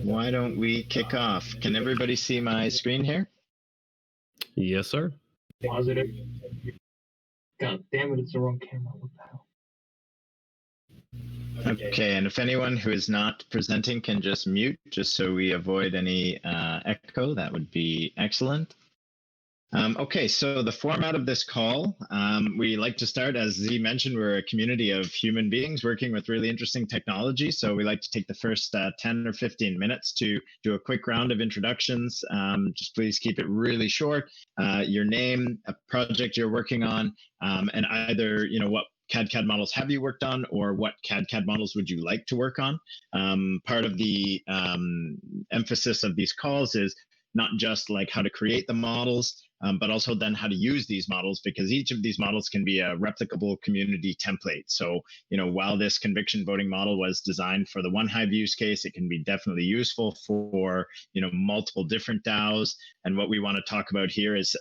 Why don't we kick off? Can everybody see my screen here? Yes, sir. Positive. God damn it, it's the wrong camera. What the hell? Okay, and if anyone who is not presenting can just mute, just so we avoid any echo, that would be excellent. Okay, so the format of this call, we like to start, as Z mentioned, we're a community of human beings working with really interesting technology. So we like to take the first 10 or 15 minutes to do a quick round of introductions. Just please keep it really short. Your name, a project you're working on, and either, what cadCAD models have you worked on, or what cadCAD models would you like to work on? Part of the emphasis of these calls is not just like how to create the models, but also then how to use these models, because each of these models can be a replicable community template. So, while this conviction voting model was designed for the OneHive use case, it can be definitely useful for, multiple different DAOs. And what we want to talk about here is,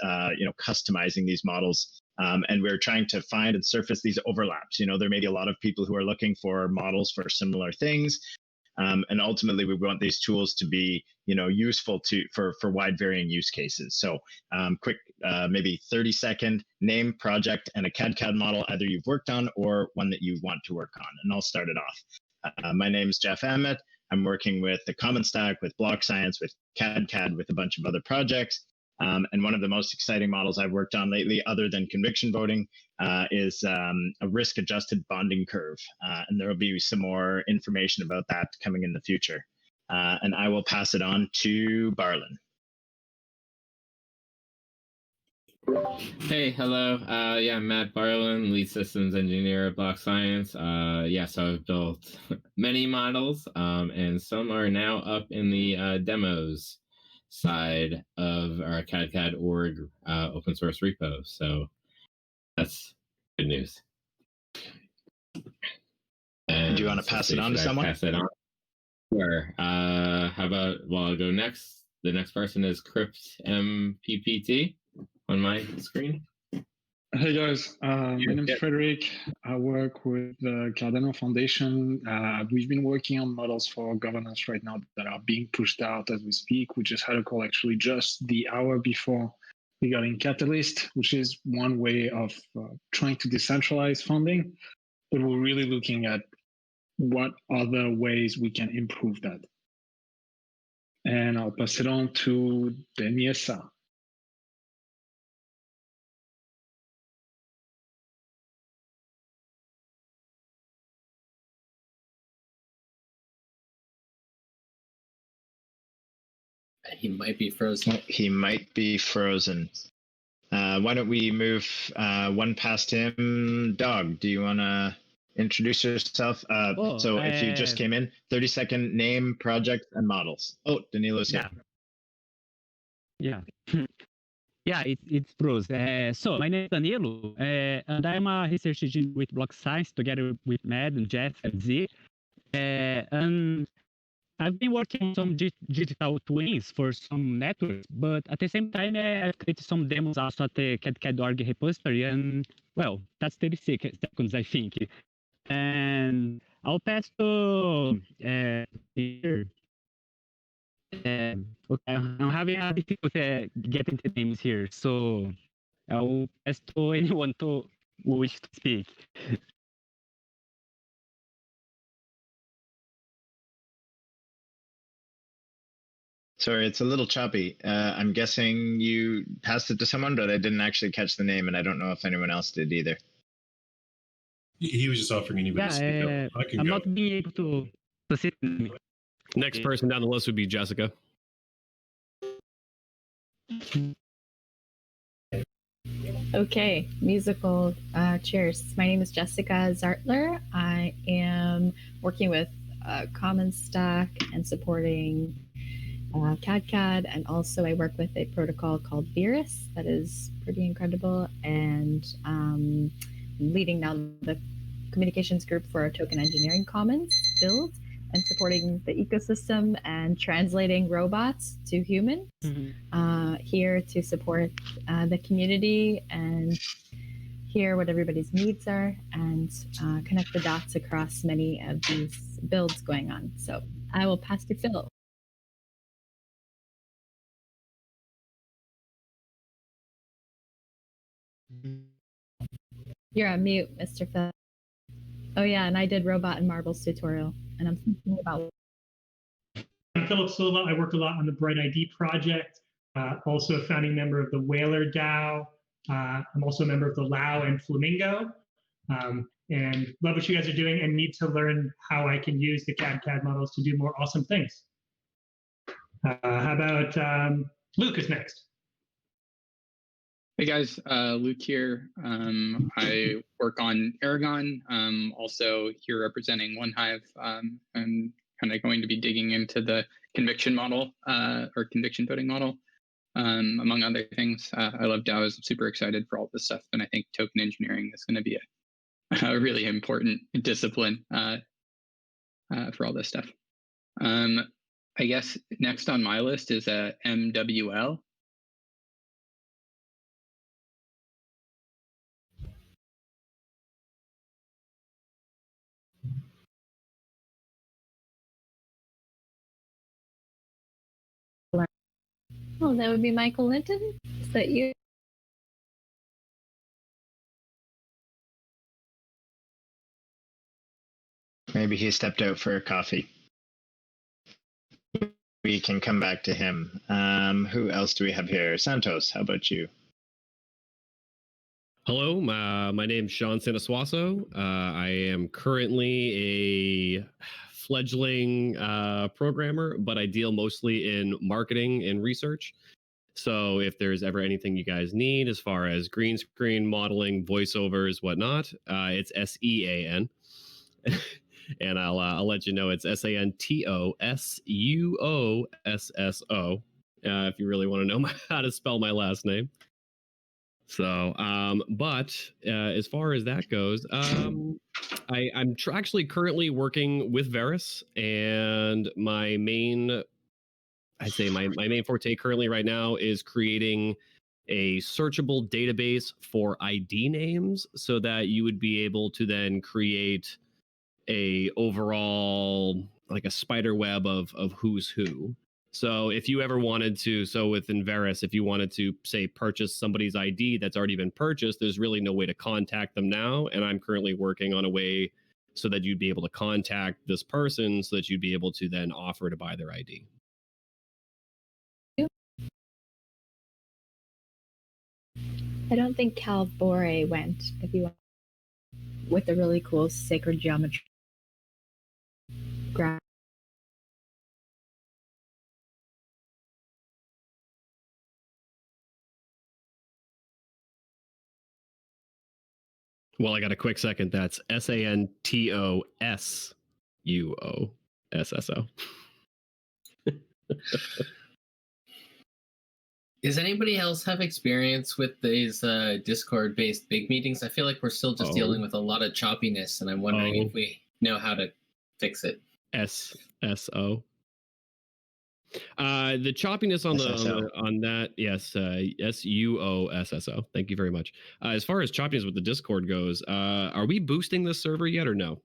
customizing these models. And we're trying to find and surface these overlaps. There may be a lot of people who are looking for models for similar things. And ultimately, we want these tools to be, useful for wide varying use cases. So quick, maybe 30-second name, project, and a cadCAD model either you've worked on or one that you want to work on. And I'll start it off. My name is Jeff Emmett. I'm working with the Common Stack, with Block.Science, with cadCAD, with a bunch of other projects. And one of the most exciting models I've worked on lately, other than conviction voting, is a risk-adjusted bonding curve. And there will be some more information about that coming in the future. And I will pass it on to Barlin. Hey, hello. I'm Matt Barlin, lead systems engineer at Block.Science. So I've built many models, and some are now up in the demos side of our cadCAD org open source repo. So that's good news. And do you want to pass it on to someone? Pass it on. Sure. How about, I'll go next. The next person is Crypt MPPT on my screen. Hey guys, my name is Frederick. I work with the Cardano Foundation. We've been working on models for governance right now that are being pushed out as we speak. We just had a call actually just the hour before regarding Catalyst, which is one way of trying to decentralize funding, but we're really looking at what other ways we can improve that. And I'll pass it on to Deniesa. He might be frozen. He might be frozen. Why don't we move one past him? Dog, do you want to introduce yourself? If you just came in, 30-second name, project, and models. Oh, Danilo's here. Yeah. It's Bruce. So my name is Danilo, and I'm a research engineer with Block.Science together with Matt and Jeff and Z. And I've been working on some digital twins for some networks, but at the same time, I've created some demos also at the cadCAD org repository, and that's 30 seconds, I think. And I'll pass to here. Okay, I'm having a difficulty getting the names here, so I'll pass to anyone who wish to speak. Sorry, it's a little choppy. I'm guessing you passed it to someone, but I didn't actually catch the name, and I don't know if anyone else did either. He was just offering anybody to speak up. I can I'm go. not being able to see. Next person down the list would be Jessica. Okay, musical cheers. My name is Jessica Zartler. I am working with Common Stack and supporting cadCAD, and also I work with a protocol called Virus that is pretty incredible, and leading now the communications group for our Token Engineering Commons build and supporting the ecosystem and translating robots to humans. Here to support the community and hear what everybody's needs are and connect the dots across many of these builds going on. So I will pass to Phil. You're on mute, Mr. Phil. Oh yeah, and I did Robot and Marbles tutorial, and I'm thinking about. I'm Philip Silva. I worked a lot on the Bright ID project. Also a founding member of the Whaler DAO. I'm also a member of the Lao and Flamingo. And love what you guys are doing and need to learn how I can use the cadCAD models to do more awesome things. How about Luke is next? Hey guys, Luke here. I work on Aragon, also here representing OneHive, and kind of going to be digging into the conviction model or conviction voting model, among other things. I love DAOs. I'm super excited for all this stuff, and I think token engineering is going to be a really important discipline for all this stuff. I guess next on my list is MWL. Oh, that would be Michael Linton? Is that you? Maybe he stepped out for a coffee. We can come back to him. Who else do we have here? Santos, how about you? Hello, my name's Sean Sanasuaso. I am currently a fledgling programmer, but I deal mostly in marketing and research. So if there's ever anything you guys need as far as green screen modeling, voiceovers, whatnot, it's SEAN. And I'll let you know it's SANTOSUOSSO if you really want to know how to spell my last name. So, but as far as that goes, I'm actually currently working with Verus, and my main forte currently right now is creating a searchable database for ID names so that you would be able to then create a overall, like a spider web of who's who. So if you ever wanted to, so within Verus, if you wanted to, say, purchase somebody's ID that's already been purchased, there's really no way to contact them now. And I'm currently working on a way so that you'd be able to contact this person so that you'd be able to then offer to buy their ID. I don't think Cal Bore went, if you want, with the really cool sacred geometry. Well, I got a quick second. That's SANTOSUOSSO. Does anybody else have experience with these Discord-based big meetings? I feel like we're still just dealing with a lot of choppiness, and I'm wondering if we know how to fix it. SSO. The choppiness on on that, yes, SUOSSO. Thank you very much. As far as choppiness with the Discord goes, are we boosting this server yet or no?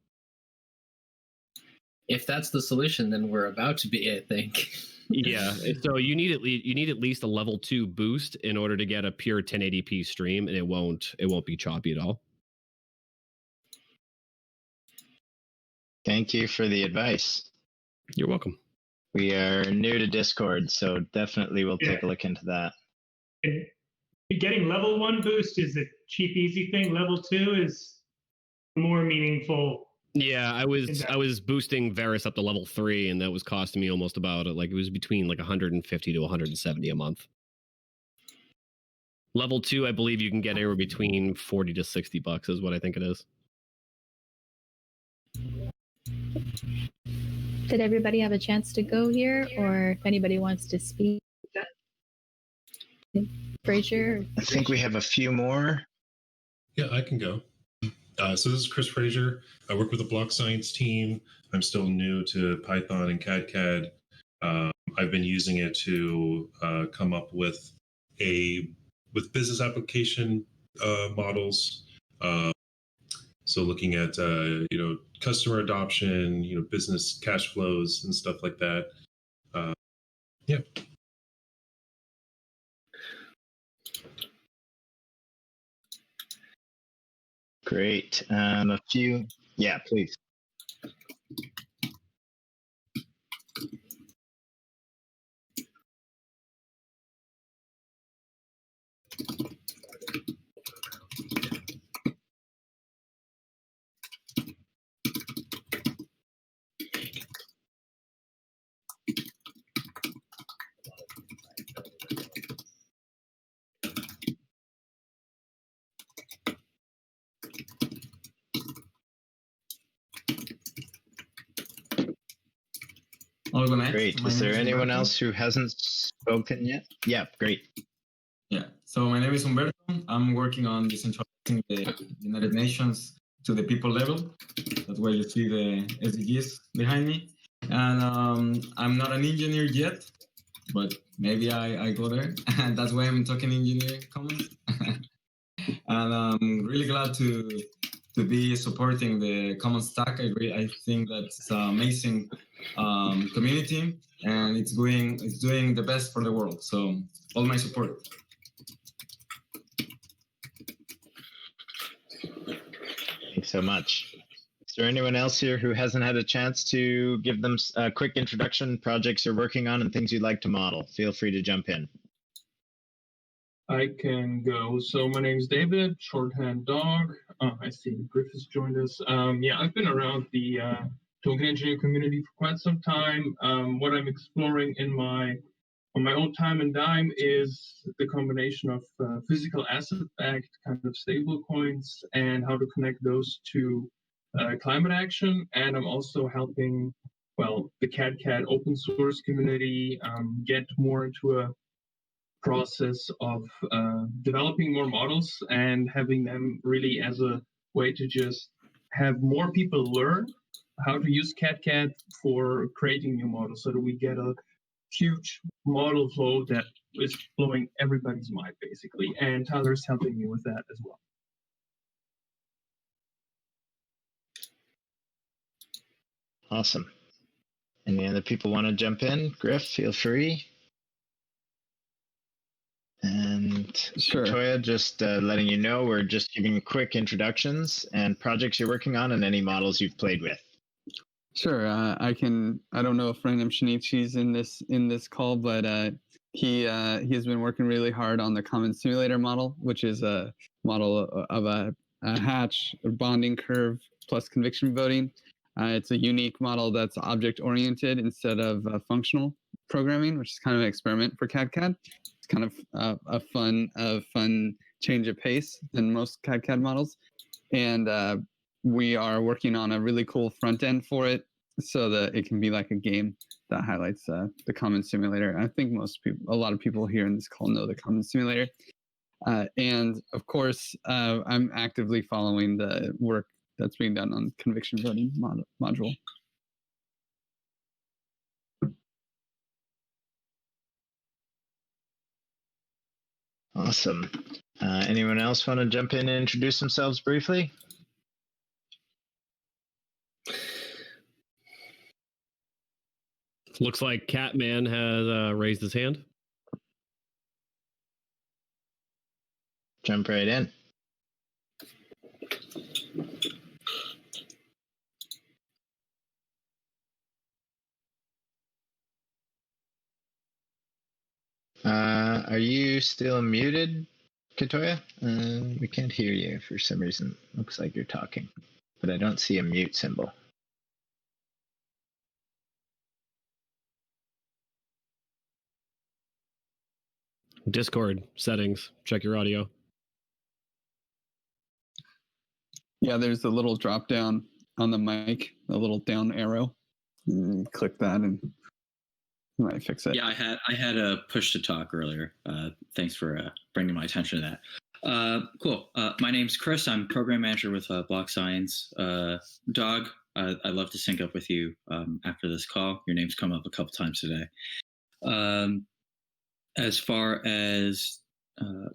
If that's the solution, then we're about to be, I think. Yeah, so you need at least a level 2 boost in order to get a pure 1080p stream, and it won't be choppy at all. Thank you for the advice. You're welcome. We are new to Discord, so definitely we'll take a look into that. And getting level 1 boost is a cheap, easy thing. Level 2 is more meaningful. Yeah, I was boosting Verus up to level 3, and that was costing me almost about, like, it was between like 150 to 170 a month. Level 2, I believe you can get anywhere between 40 to 60 bucks is what I think it is. Did everybody have a chance to go here, or if anybody wants to speak? Fraser? I think we have a few more. Yeah, I can go. So this is Chris Fraser. I work with the Block.Science team. I'm still new to Python and cadCAD. I've been using it to come up with business application models. So looking at customer adoption, business cash flows and stuff like that. Yeah. Great. A few. Yeah, please. Great. Is there anyone else who hasn't spoken yet? Yeah, great. Yeah. So my name is Humberto. I'm working on decentralizing the United Nations to the people level. That's why you see the SDGs behind me. And I'm not an engineer yet, but maybe I go there. And that's why I'm talking engineering commons. And I'm really glad to be supporting the common stack. I think that's an amazing community, and it's doing the best for the world. So all my support. Thanks so much. Is there anyone else here who hasn't had a chance to give them a quick introduction, projects you're working on, and things you'd like to model? Feel free to jump in. I can go. So my name's David, shorthand dog. I see Griff has joined us. Yeah, I've been around the token engineering community for quite some time. What I'm exploring on my own time and dime is the combination of physical asset-backed kind of stable coins and how to connect those to climate action. And I'm also helping, well, the cadCAD open source community get more into a process of developing more models and having them really as a way to just have more people learn how to use cadCAD for creating new models so that we get a huge model flow that is blowing everybody's mind, basically. And Tyler's helping me with that as well. Awesome. Any other people want to jump in? Griff, feel free. And sure. Toya, just letting you know, we're just giving quick introductions and projects you're working on and any models you've played with. Sure, I don't know if Random Shinichi's in this call, but he has been working really hard on the common simulator model, which is a model of a hatch, a bonding curve plus conviction voting. It's a unique model that's object oriented instead of functional programming, which is kind of an experiment for cadCAD. It's kind of a fun change of pace than most cadCAD models, and we are working on a really cool front end for it so that it can be like a game that highlights the common simulator. I think a lot of people here in this call know the common simulator. And of course, I'm actively following the work that's being done on conviction voting module. Awesome. Anyone else want to jump in and introduce themselves briefly? Looks like Catman has raised his hand. Jump right in. Are you still muted, Katoya? We can't hear you for some reason. Looks like you're talking, but I don't see a mute symbol. Discord settings, check your audio. Yeah, there's a little drop down on the mic, a little down arrow. Click that and you might fix it. Yeah, I had a push to talk earlier. Thanks for bringing my attention to that. Cool. My name's Chris. I'm program manager with Block.Science. Dog, I'd love to sync up with you after this call. Your name's come up a couple times today. As far as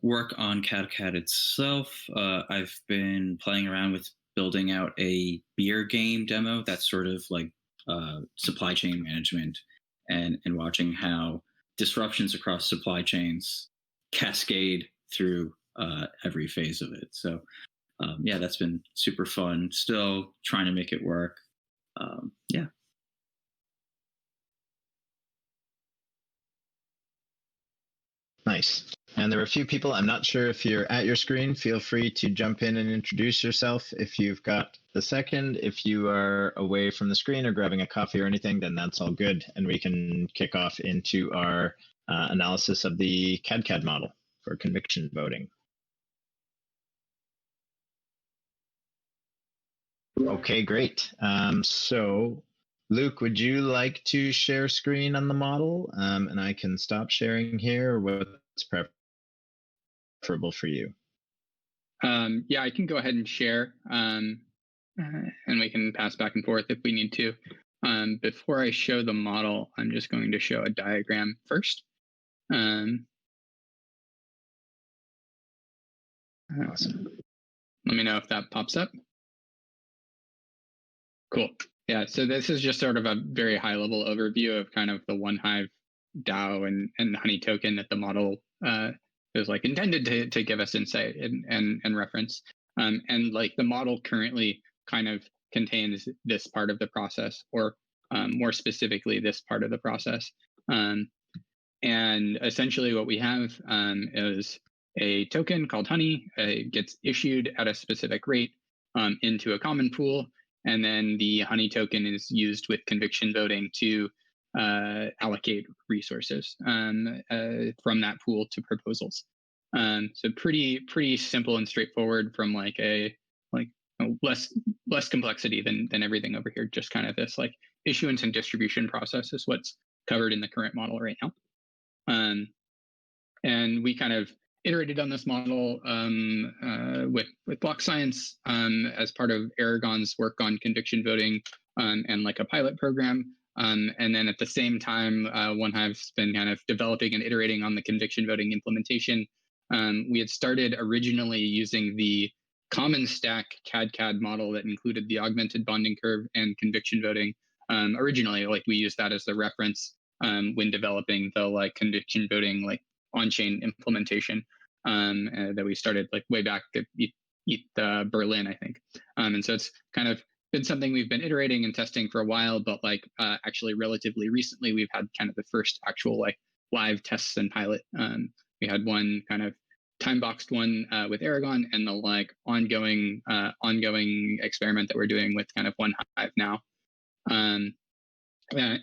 work on cadCAD itself, I've been playing around with building out a beer game demo that's sort of like supply chain management and watching how disruptions across supply chains cascade through every phase of it. So yeah, that's been super fun. Still trying to make it work. Yeah. Nice. And there were a few people. I'm not sure if you're at your screen. Feel free to jump in and introduce yourself if you've got the second. If you are away from the screen or grabbing a coffee or anything, then that's all good. And we can kick off into our analysis of the cadCAD model for conviction voting. Okay, great. So Luke, would you like to share screen on the model? And I can stop sharing here, or what's preferable for you? Yeah, I can go ahead and share, and we can pass back and forth if we need to. Before I show the model, I'm just going to show a diagram first. Awesome. Let me know if that pops up. Cool. Yeah, so this is just sort of a very high level overview of kind of the OneHive DAO and Honey token that the model is like intended to give us insight and reference. And like the model currently kind of contains this part of the process, or more specifically, this part of the process. And essentially what we have is a token called Honey. It gets issued at a specific rate into a common pool. And then the Honey token is used with conviction voting to allocate resources from that pool to proposals. So pretty simple and straightforward from like less complexity than everything over here. Just kind of this like issuance and distribution process is what's covered in the current model right now. And we kind of iterated on this model with Block.Science as part of Aragon's work on conviction voting and like a pilot program. And then at the same time, OneHive's been kind of developing and iterating on the conviction voting implementation. We had started originally using the common stack cadCAD model that included the augmented bonding curve and conviction voting. Originally, like we used that as the reference when developing the like conviction voting like on-chain implementation that we started like way back at Berlin, I think. And so it's kind of been something we've been iterating and testing for a while, but like actually relatively recently, we've had kind of the first actual like live tests and pilot. We had one kind of time-boxed one with Aragon, and the like ongoing experiment that we're doing with kind of OneHive now. And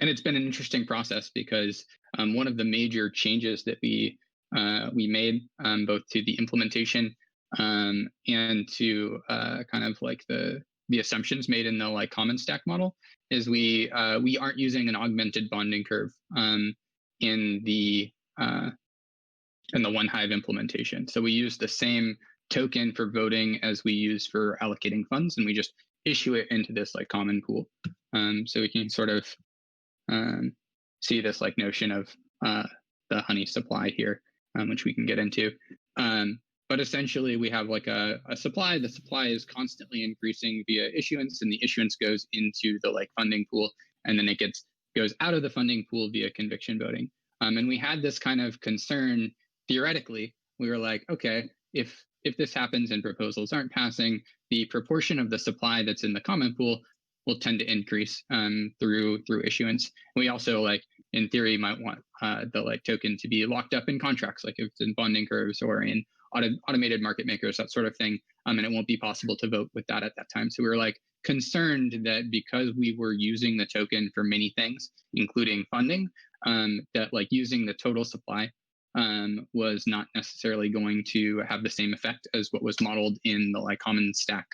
it's been an interesting process because one of the major changes that we made both to the implementation and to kind of like the assumptions made in the like common stack model is we aren't using an augmented bonding curve in the OneHive implementation. So we use the same token for voting as we use for allocating funds, and we just issue it into this like common pool. So we can sort of see this like notion of the Honey supply here, which we can get into. But essentially we have like a supply. The supply is constantly increasing via issuance, and the issuance goes into the like funding pool, and then it goes out of the funding pool via conviction voting. And we had this kind of concern theoretically. We were like, okay, if this happens and proposals aren't passing, the proportion of the supply that's in the common pool will tend to increase through issuance. We also like in theory might want the like token to be locked up in contracts, like if it's in bonding curves or in automated market makers, that sort of thing. And it won't be possible to vote with that at that time. So we were like concerned that because we were using the token for many things, including funding, that like using the total supply was not necessarily going to have the same effect as what was modeled in the like common stack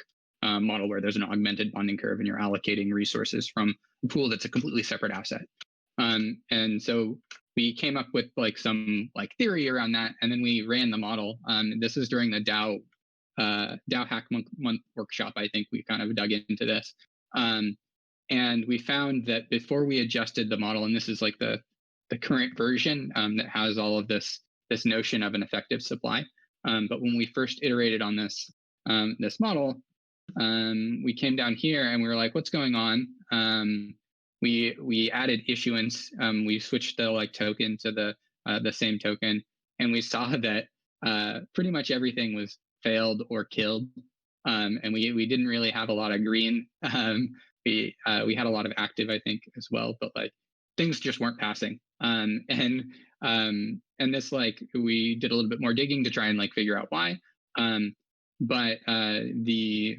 model, where there's an augmented bonding curve and you're allocating resources from a pool that's a completely separate asset. And so we came up with like some like theory around that, and then we ran the model. This is during the DAO Hack Month workshop. I think we kind of dug into this, and we found that before we adjusted the model, and this is like the current version that has all of this notion of an effective supply. But when we first iterated on this model, we came down here and we were like, what's going on? We added issuance. We switched the like token to the same token, and we saw that pretty much everything was failed or killed and we didn't really have a lot of green. We had a lot of active, I think, as well, but like things just weren't passing. And this, like, we did a little bit more digging to try and like figure out why. But the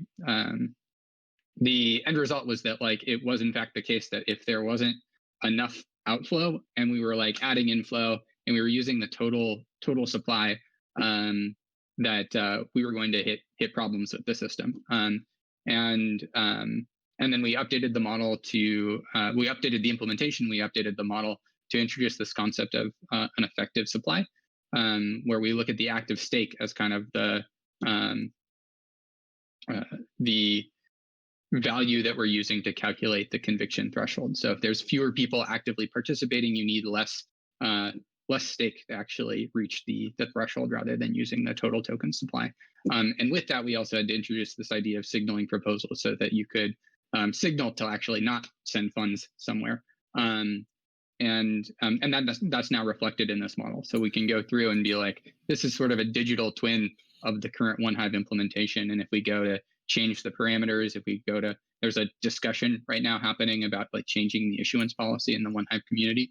end result was that like it was in fact the case that if there wasn't enough outflow and we were like adding inflow and we were using the total supply, that we were going to hit problems with the system. And then we updated the model to we updated the implementation. We updated the model to introduce this concept of an effective supply, where we look at the active stake as kind of the value that we're using to calculate the conviction threshold. So if there's fewer people actively participating, you need less stake to actually reach the threshold rather than using the total token supply. And with that, we also had to introduce this idea of signaling proposals so that you could signal to actually not send funds somewhere. And that's now reflected in this model. So we can go through and be like, this is sort of a digital twin of the current OneHive implementation. And if we go to change the parameters, if we go to, there's a discussion right now happening about like changing the issuance policy in the OneHive community.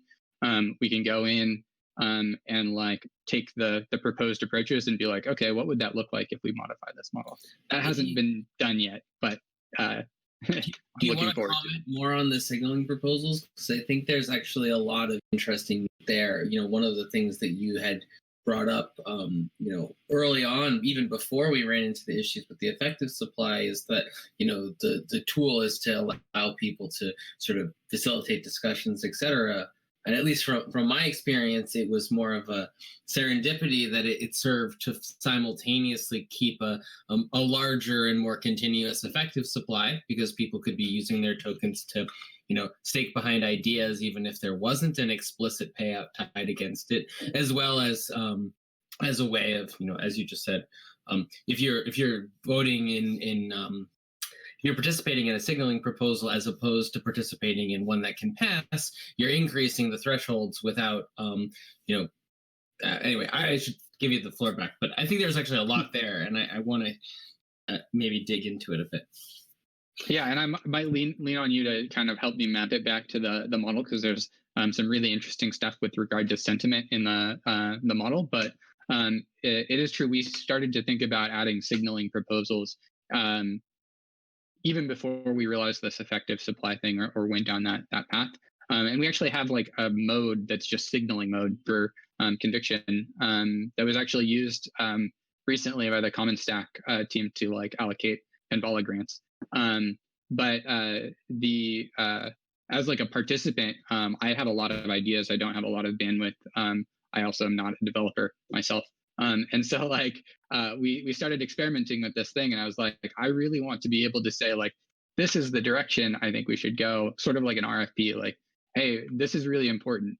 We can go in and like take the proposed approaches and be like, okay, what would that look like if we modify this model? That hasn't been done yet, but do you want to comment more on the signaling proposals? Because I think there's actually a lot of interesting there. You know, one of the things that you had brought up, you know, early on, even before we ran into the issues with the effective supply, is that, you know, the tool is to allow people to sort of facilitate discussions, etc. And at least from my experience, it was more of a serendipity that it served to simultaneously keep a larger and more continuous effective supply, because people could be using their tokens to, you know, stake behind ideas, even if there wasn't an explicit payout tied against it, as well as a way of, you know, as you just said, if you're voting in you're participating in a signaling proposal as opposed to participating in one that can pass, you're increasing the thresholds without, you know, anyway, I should give you the floor back, but I think there's actually a lot there, and I want to maybe dig into it a bit. Yeah, and I might lean on you to kind of help me map it back to the model, because there's some really interesting stuff with regard to sentiment in the model. But it is true, we started to think about adding signaling proposals even before we realized this effective supply thing or went down that path. And we actually have like a mode that's just signaling mode for conviction that was actually used recently by the Common Stack team to like allocate Envala grants. But as like a participant, I have a lot of ideas. I don't have a lot of bandwidth. I also am not a developer myself. And so like we started experimenting with this thing, and I was like, I really want to be able to say like, this is the direction I think we should go, sort of like an RFP, like, hey, this is really important.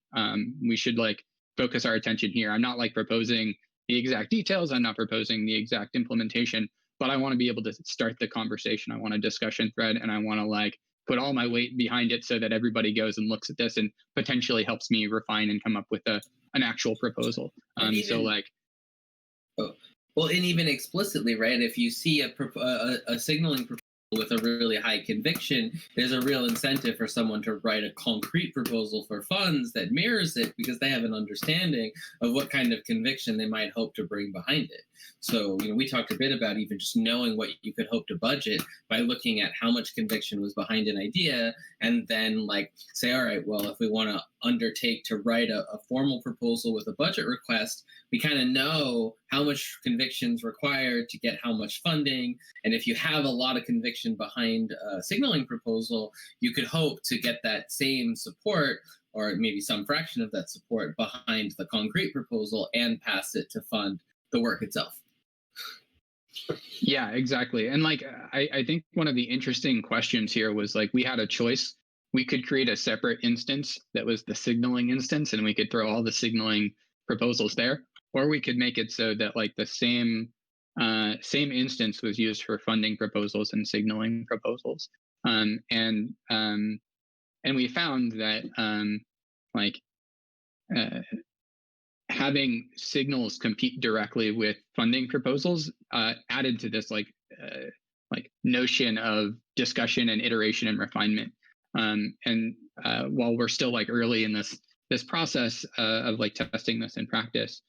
We should like focus our attention here. I'm not like proposing the exact details. I'm not proposing the exact implementation, but I want to be able to start the conversation. I want a discussion thread, and I want to like put all my weight behind it so that everybody goes and looks at this and potentially helps me refine and come up with an actual proposal. So like, well, and even explicitly, right? If you see a signaling proposal with a really high conviction, there's a real incentive for someone to write a concrete proposal for funds that mirrors it, because they have an understanding of what kind of conviction they might hope to bring behind it. So, you know, we talked a bit about even just knowing what you could hope to budget by looking at how much conviction was behind an idea, and then like say, all right, well, if we want to undertake to write a formal proposal with a budget request, we kind of know how much conviction is required to get how much funding. And if you have a lot of conviction behind a signaling proposal, you could hope to get that same support, or maybe some fraction of that support, behind the concrete proposal and pass it to fund the work itself. Yeah, exactly. And like, I think one of the interesting questions here was like, we had a choice. We could create a separate instance that was the signaling instance, and we could throw all the signaling proposals there, or we could make it so that like the same instance was used for funding proposals and signaling proposals. And we found that having signals compete directly with funding proposals added to this like notion of discussion and iteration and refinement. And while we're still like early in this process of like testing this in practice,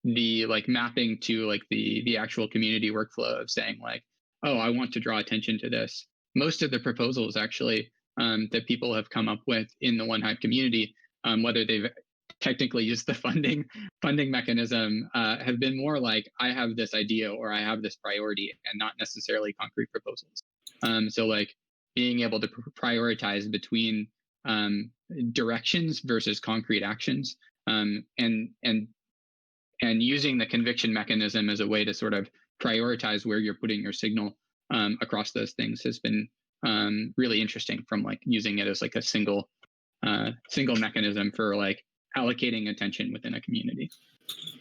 the like mapping to like the actual community workflow of saying like, oh, I want to draw attention to this. Most of the proposals actually that people have come up with in the OneHive community, whether they've technically used the funding mechanism, have been more like, I have this idea or I have this priority, and not necessarily concrete proposals. So like being able to prioritize between directions versus concrete actions, and using the conviction mechanism as a way to sort of prioritize where you're putting your signal across those things has been really interesting, from like using it as like a single mechanism for like allocating attention within a community.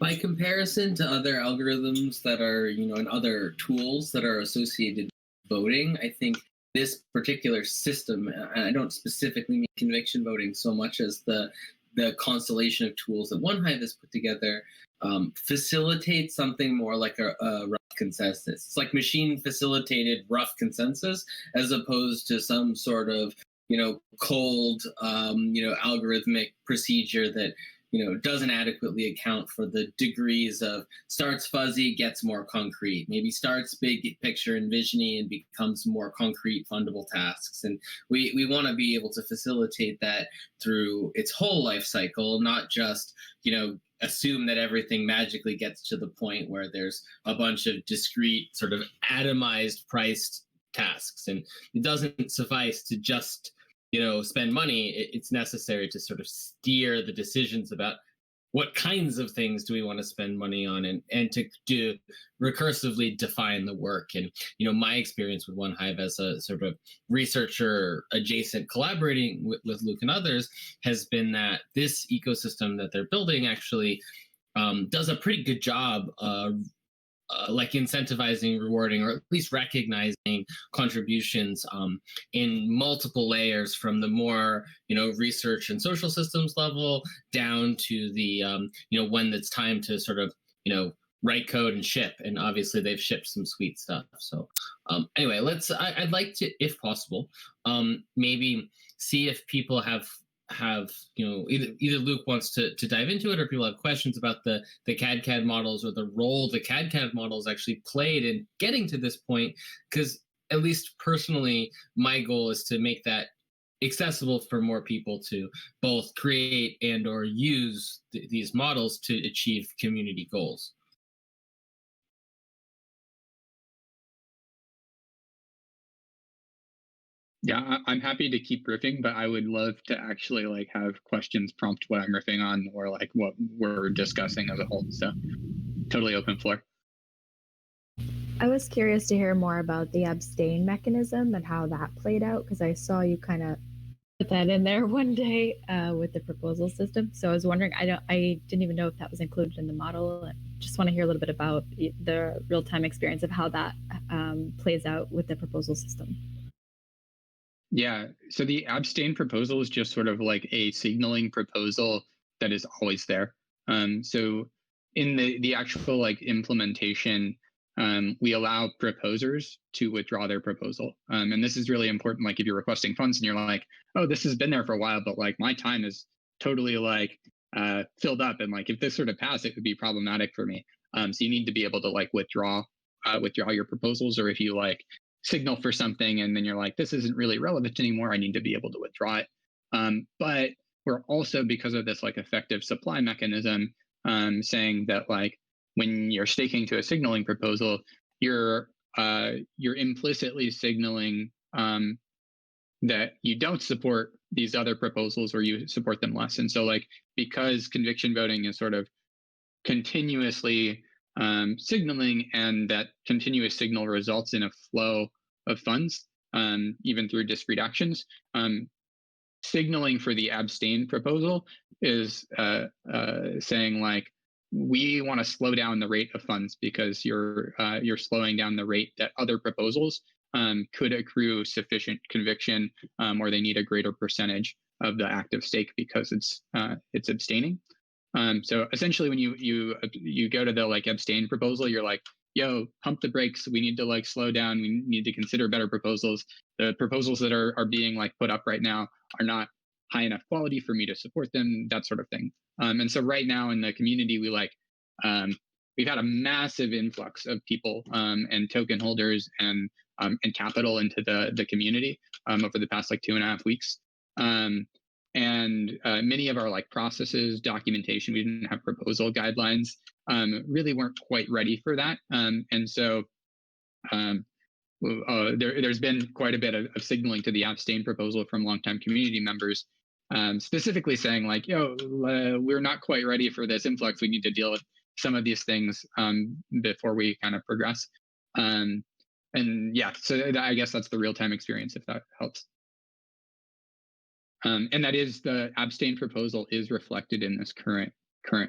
By comparison to other algorithms that are, and other tools that are associated with voting, I think this particular system, and I don't specifically mean conviction voting so much as the constellation of tools that OneHive has put together, facilitates something more like a rough consensus. It's like machine facilitated rough consensus, as opposed to some sort of cold algorithmic procedure that doesn't adequately account for the degrees of starts fuzzy, gets more concrete, maybe starts big picture envisioning and becomes more concrete fundable tasks. And we want to be able to facilitate that through its whole life cycle, not just assume that everything magically gets to the point where there's a bunch of discrete sort of atomized priced tasks. And it doesn't suffice to just spend money. It's necessary to sort of steer the decisions about what kinds of things do we want to spend money on, and to recursively define the work. And my experience with OneHive as a sort of researcher adjacent, collaborating with Luke and others, has been that this ecosystem that they're building actually does a pretty good job like incentivizing, rewarding, or at least recognizing contributions in multiple layers, from the more research and social systems level down to the when it's time to sort of write code and ship. And obviously they've shipped some sweet stuff. So anyway, I'd like to, if possible, maybe see if people have either Luke wants to dive into it, or people have questions about the cadCAD models, or the role the cadCAD models actually played in getting to this point. Because at least personally, my goal is to make that accessible for more people to both create and or use these models to achieve community goals. Yeah, I'm happy to keep riffing, but I would love to actually like have questions prompt what I'm riffing on, or like what we're discussing as a whole. So totally open floor. I was curious to hear more about the abstain mechanism and how that played out, because I saw you kind of put that in there one day with the proposal system. So I was wondering, I didn't even know if that was included in the model. I just want to hear a little bit about the real-time experience of how that plays out with the proposal system. Yeah, so the abstain proposal is just sort of like a signaling proposal that is always there. So in the actual like implementation, we allow proposers to withdraw their proposal. And this is really important. Like if you're requesting funds and you're like, oh, this has been there for a while, but like my time is totally like filled up, and like if this sort of passed, it would be problematic for me. So you need to be able to like withdraw your proposals, or if you like signal for something and then you're like, this isn't really relevant anymore, I need to be able to withdraw it. But we're also, because of this like effective supply mechanism, saying that like when you're staking to a signaling proposal, you're implicitly signaling that you don't support these other proposals, or you support them less. And so like, because conviction voting is sort of continuously signaling, and that continuous signal results in a flow of funds, even through discrete actions. Signaling for the abstain proposal is saying like, we want to slow down the rate of funds because you're slowing down the rate that other proposals could accrue sufficient conviction, or they need a greater percentage of the active stake because it's abstaining. So essentially, when you go to the like abstain proposal, you're like, yo, pump the brakes. We need to like slow down. We need to consider better proposals. The proposals that are being like put up right now are not high enough quality for me to support them, that sort of thing. And so right now in the community, we've had a massive influx of people and token holders and capital into the community over the past like 2.5 weeks. And many of our like processes, documentation, we didn't have proposal guidelines, really weren't quite ready for that. And so there's been quite a bit of signaling to the abstain proposal from longtime community members, specifically saying like, yo, we're not quite ready for this influx. We need to deal with some of these things before we kind of progress. And yeah, so I guess that's the real-time experience, if that helps. And that is, the abstain proposal is reflected in this current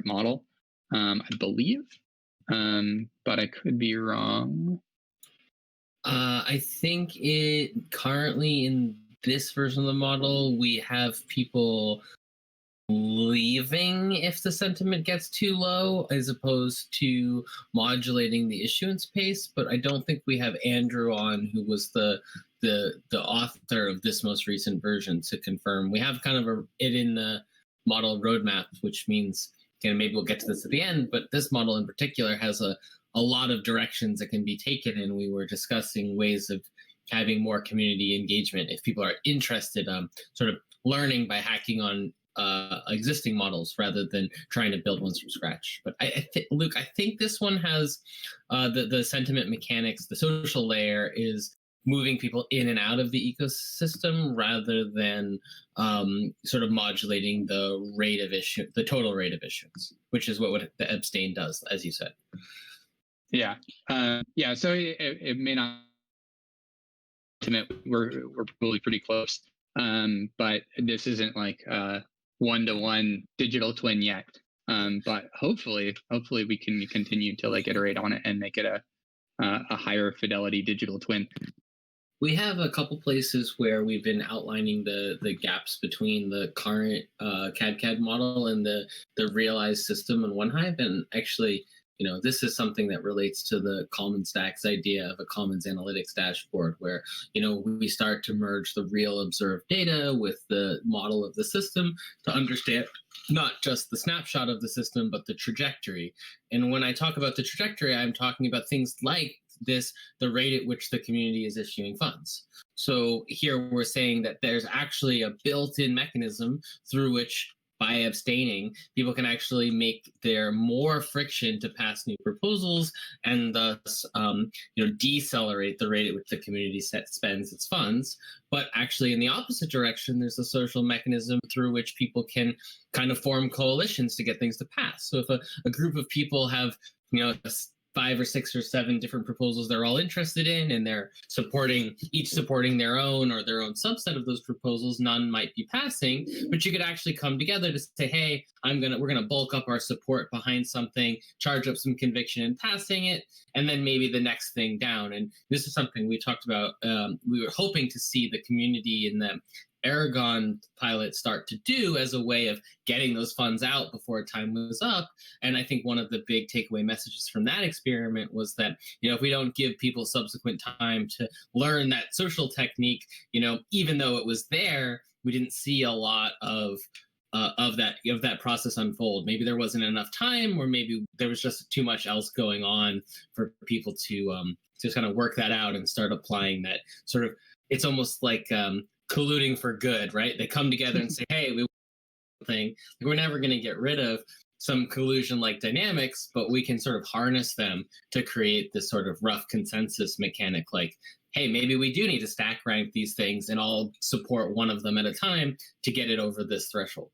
model, I believe, but I could be wrong. I think it currently in this version of the model, we have people leaving if the sentiment gets too low, as opposed to modulating the issuance pace. But I don't think we have Andrew on, who was the author of this most recent version, to confirm. We have kind of it in the model roadmap, which means, maybe we'll get to this at the end, but this model in particular has a lot of directions that can be taken, and we were discussing ways of having more community engagement if people are interested, sort of learning by hacking on existing models rather than trying to build ones from scratch. But Luke, I think this one has the sentiment mechanics. The social layer is moving people in and out of the ecosystem rather than sort of modulating the rate of issue, the total rate of issuance, which is what the abstain does, as you said. Yeah, yeah. So it may not. We're probably pretty close, but this isn't like one-to-one digital twin yet. But hopefully we can continue to like iterate on it and make it a higher fidelity digital twin. We have a couple places where we've been outlining the gaps between the current cadCAD model and the realized system in OneHive. And actually, this is something that relates to the Commons Stacks idea of a Commons Analytics dashboard, where, we start to merge the real observed data with the model of the system to understand not just the snapshot of the system, but the trajectory. And when I talk about the trajectory, I'm talking about things like the rate at which the community is issuing funds. So here we're saying that there's actually a built-in mechanism through which, by abstaining, people can actually make there more friction to pass new proposals, and thus decelerate the rate at which the community spends its funds. But actually in the opposite direction, there's a social mechanism through which people can kind of form coalitions to get things to pass. So if a group of people have 5 or 6 or 7 different proposals they're all interested in, and they're each supporting their own or their own subset of those proposals, none might be passing, but you could actually come together to say, hey, we're gonna bulk up our support behind something, charge up some conviction in passing it, and then maybe the next thing down. And this is something we talked about. We were hoping to see the community in the Aragon pilot start to do as a way of getting those funds out before time was up. And I think one of the big takeaway messages from that experiment was that, if we don't give people subsequent time to learn that social technique, even though it was there, we didn't see a lot of that process unfold. Maybe there wasn't enough time, or maybe there was just too much else going on for people to just kind of work that out and start applying that sort of, it's almost like colluding for good, right? They come together and say, hey, we want something. We're never going to get rid of some collusion-like dynamics, but we can sort of harness them to create this sort of rough consensus mechanic, like, hey, maybe we do need to stack rank these things and all support one of them at a time to get it over this threshold.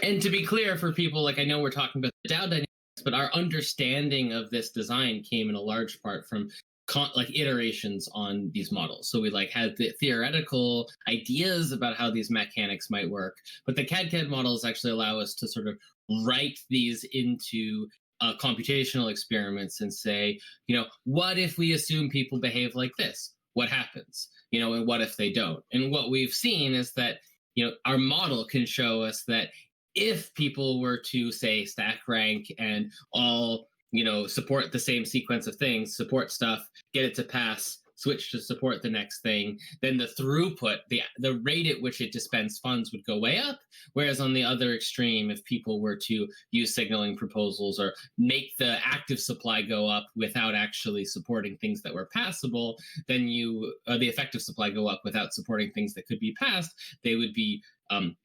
And to be clear for people, like, I know we're talking about the DAO dynamics, but our understanding of this design came in a large part from iterations on these models. So we had the theoretical ideas about how these mechanics might work, but the cadCAD models actually allow us to sort of write these into computational experiments and say, what if we assume people behave like this? What happens? And what if they don't? And what we've seen is that our model can show us that if people were to say stack rank and all, support the same sequence of things, support stuff, get it to pass, switch to support the next thing, then the throughput, the rate at which it dispensed funds would go way up. Whereas on the other extreme, if people were to use signaling proposals or make the active supply go up without actually supporting things that were passable, then the effective supply go up without supporting things that could be passed, they would be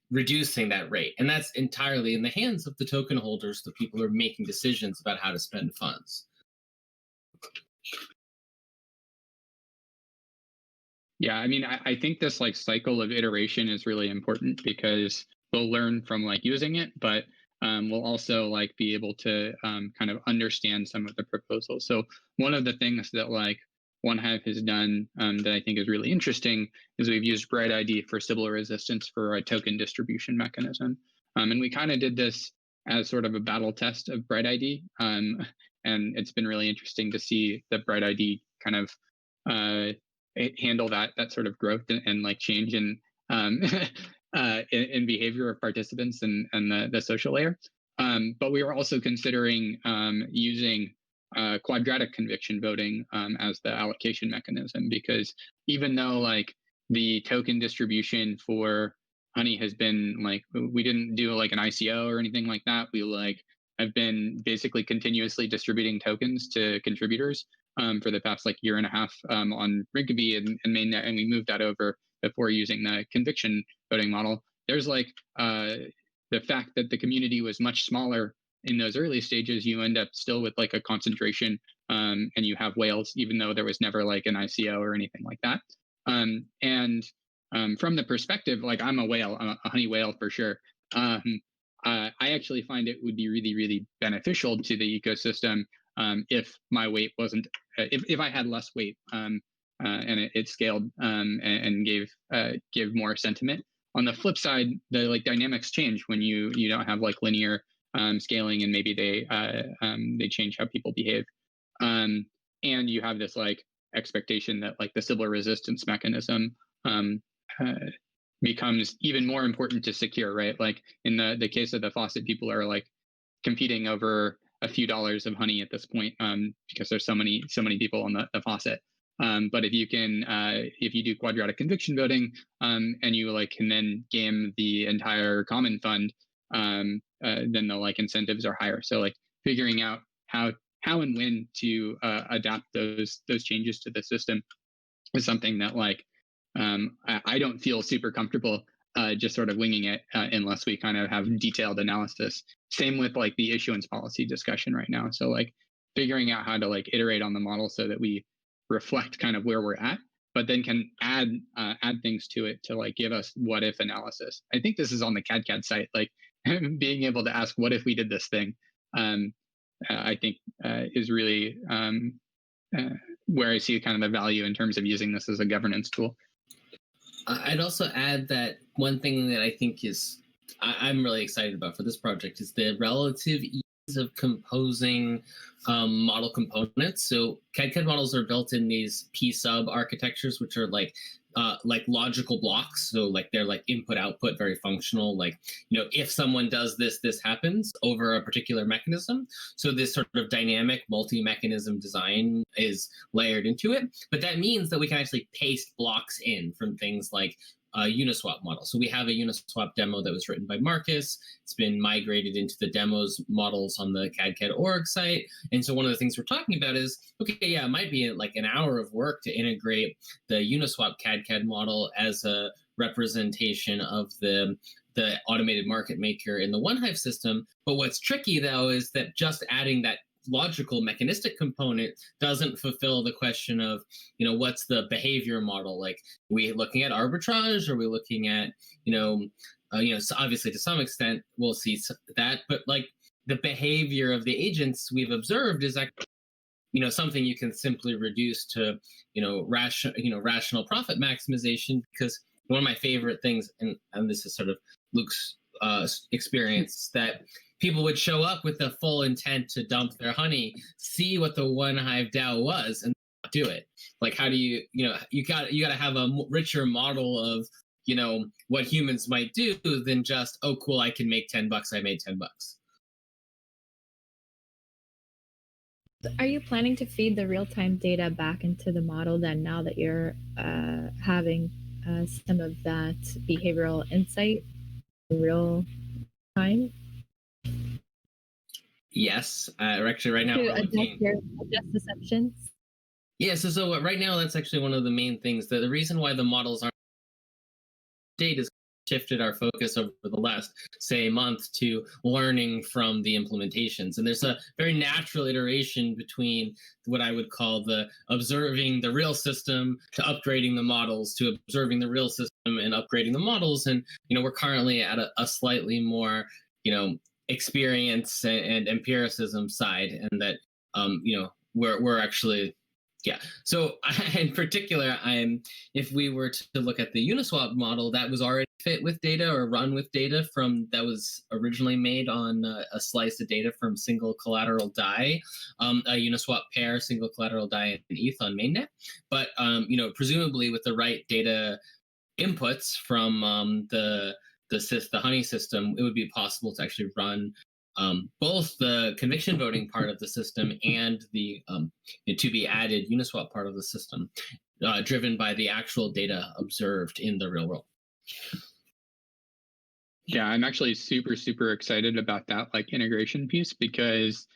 reducing that rate. And that's entirely in the hands of the token holders, the people who are making decisions about how to spend funds. Yeah, I mean, I think this like cycle of iteration is really important because we'll learn from like using it, but we'll also like be able to kind of understand some of the proposals. So one of the things that like OneHive has done that I think is really interesting is we've used Bright ID for Sybil resistance for a token distribution mechanism. And we kind of did this as sort of a battle test of Bright ID. And it's been really interesting to see that Bright ID kind of handle that sort of growth and like change in behavior of participants and the social layer. But we were also considering using quadratic conviction voting as the allocation mechanism, because even though like the token distribution for Honey has been like, we didn't do like an ICO or anything like that. We like have been basically continuously distributing tokens to contributors for the past like year and a half on Rinkeby and mainnet, and we moved that over before using the conviction voting model. There's like the fact that the community was much smaller in those early stages, you end up still with like a concentration and you have whales, even though there was never like an ICO or anything like that. From the perspective, like I'm a whale, I'm a honey whale for sure. I actually find it would be really, really beneficial to the ecosystem if my weight wasn't, if I had less weight and it scaled and gave more sentiment. On the flip side, the like dynamics change when you don't have like linear scaling, and maybe they change how people behave. And you have this like expectation that like the Sybil resistance mechanism becomes even more important to secure, right? Like in the case of the faucet, people are like competing over a few dollars of honey at this point because there's so many people on the faucet. But if you do quadratic conviction voting and you like can then game the entire common fund, then the like incentives are higher. So like figuring out how and when to adapt those changes to the system is something that like I don't feel super comfortable just sort of winging it unless we kind of have detailed analysis. Same with like the issuance policy discussion right now. So like figuring out how to like iterate on the model so that we reflect kind of where we're at, but then can add things to it to like give us what if analysis. I think this is on the cadCAD site, like being able to ask what if we did this thing, I think is really where I see kind of the value in terms of using this as a governance tool. I'd also add that one thing that I think I'm really excited about for this project is the relative ease of composing model components. So cadCAD models are built in these P-sub architectures, which are like logical blocks. So like they're like input output, very functional. Like, if someone does this, this happens over a particular mechanism. So this sort of dynamic multi-mechanism design is layered into it. But that means that we can actually paste blocks in from things like a Uniswap model. So we have a Uniswap demo that was written by Marcus. It's been migrated into the demos models on the cadCAD org site. And so one of the things we're talking about is, okay, yeah, it might be like an hour of work to integrate the Uniswap cadCAD model as a representation of the automated market maker in the OneHive system. But what's tricky though is that just adding that logical mechanistic component doesn't fulfill the question of, what's the behavior model? Like, are we looking at arbitrage? Are we looking at, so obviously to some extent we'll see that, but like the behavior of the agents we've observed is actually, something you can simply reduce to, rational profit maximization. Because one of my favorite things, and this is sort of Luke's experience, that people would show up with the full intent to dump their honey, see what the OneHive DAO was, and not do it. Like, how do you got to have a richer model of what humans might do than just, oh, cool, I can make $10. I made $10. Are you planning to feed the real-time data back into the model then, now that you're having some of that behavioral insight in real time? Yes, actually, right now to we're looking. adjust assumptions. Yeah, so right now that's actually one of the main things. The reason why the models aren't data is shifted our focus over the last, say, month to learning from the implementations. And there's a very natural iteration between what I would call the observing the real system to upgrading the models to observing the real system and upgrading the models. And, we're currently at a slightly more, experience and empiricism side, and that, we're actually. Yeah. So in particular, if we were to look at the Uniswap model, that was already fit with data or run with data that was originally made on a slice of data from single collateral DAI, a Uniswap pair, single collateral DAI and ETH on mainnet. But, presumably with the right data inputs from the Honey system, it would be possible to actually run both the conviction voting part of the system and the to be added Uniswap part of the system, driven by the actual data observed in the real world. Yeah, I'm actually super, super excited about that integration piece, because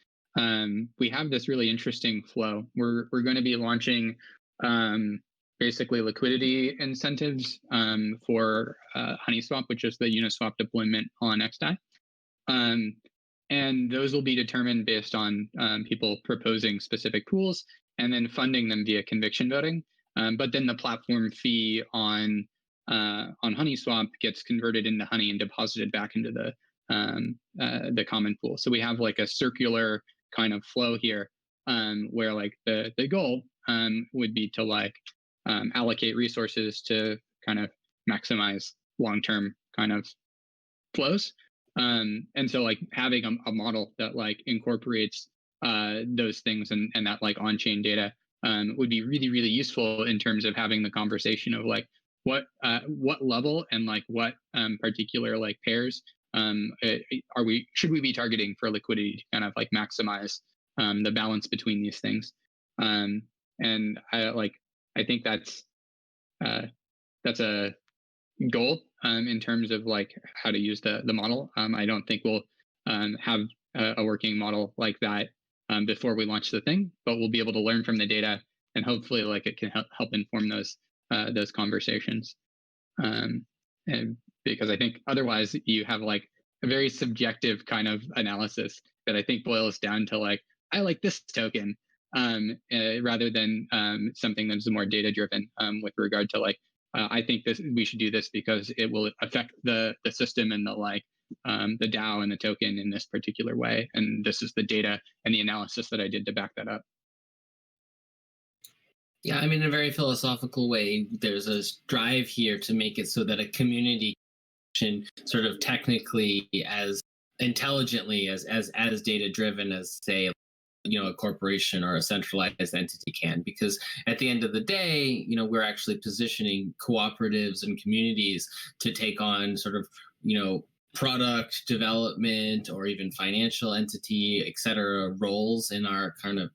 we have this really interesting flow. We're going to be launching basically liquidity incentives for HoneySwap, which is the Uniswap deployment on XDAI. And those will be determined based on people proposing specific pools and then funding them via conviction voting. But then the platform fee on HoneySwap gets converted into Honey and deposited back into the common pool. So we have a circular kind of flow here, where the goal would be to allocate resources to kind of maximize long-term kind of flows. And so having a model that incorporates those things and that on-chain data would be really, really useful in terms of having the conversation of what level and what particular pairs should we be targeting for liquidity to kind of maximize the balance between these things. And I think that's a goal in terms of how to use the model. I don't think we'll have a working model like that before we launch the thing, but we'll be able to learn from the data, and hopefully it can help inform those conversations. And because I think otherwise you have a very subjective kind of analysis that I think boils down to I like this token, rather than something that's more data driven with regard to I think we should do this because it will affect the system and the DAO and the token in this particular way. And this is the data and the analysis that I did to back that up. Yeah, in a very philosophical way, there's a drive here to make it so that a community can sort of technically as intelligently as data driven as, say, a corporation or a centralized entity can, because at the end of the day, we're actually positioning cooperatives and communities to take on sort of, product development or even financial entity, et cetera, roles in our kind of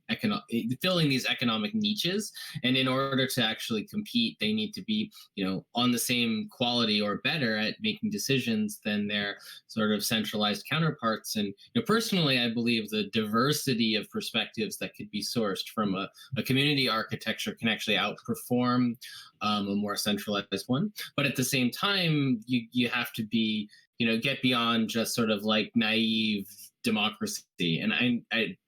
filling these economic niches. And in order to actually compete, they need to be, on the same quality or better at making decisions than their sort of centralized counterparts. And personally, I believe the diversity of perspectives that could be sourced from a community architecture can actually outperform a more centralized one. But at the same time, you have to be get beyond just sort of naive democracy. And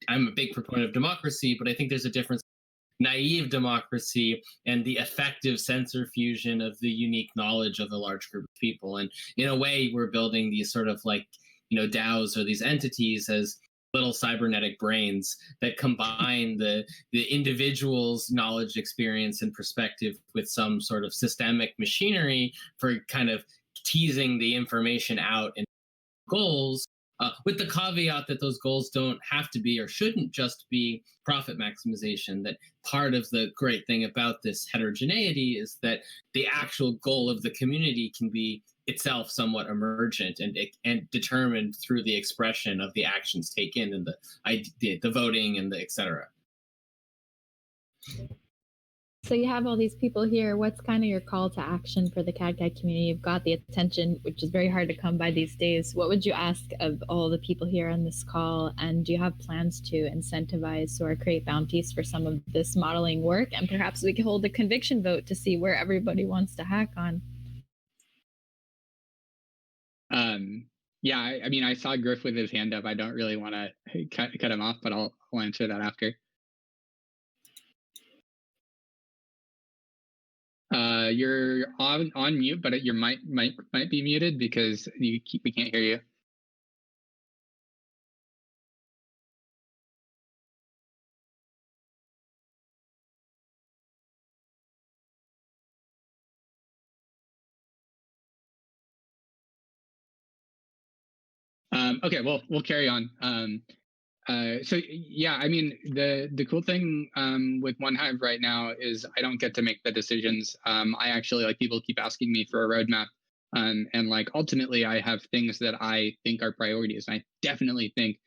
I'm a big proponent of democracy, but I think there's a difference naive democracy and the effective sensor fusion of the unique knowledge of a large group of people. And in a way, we're building these sort of DAOs or these entities as little cybernetic brains that combine the individual's knowledge, experience, and perspective with some sort of systemic machinery for kind of teasing the information out and goals with the caveat that those goals don't have to be or shouldn't just be profit maximization. That part of the great thing about this heterogeneity is that the actual goal of the community can be itself somewhat emergent and determined through the expression of the actions taken and the voting and the et cetera. So you have all these people here. What's kind of your call to action for the cadCAD community? You've got the attention, which is very hard to come by these days. What would you ask of all the people here on this call? And do you have plans to incentivize or create bounties for some of this modeling work? And perhaps we can hold a conviction vote to see where everybody wants to hack on. Yeah, I mean, I saw Griff with his hand up. I don't really want to cut him off, but I'll answer that after. You're on mute, but your mic might be muted because we can't hear you. Okay, well, we'll carry on. So yeah, I mean, the cool thing with OneHive right now is I don't get to make the decisions. I actually, like, people keep asking me for a roadmap, and like ultimately I have things that I think are priorities. I definitely think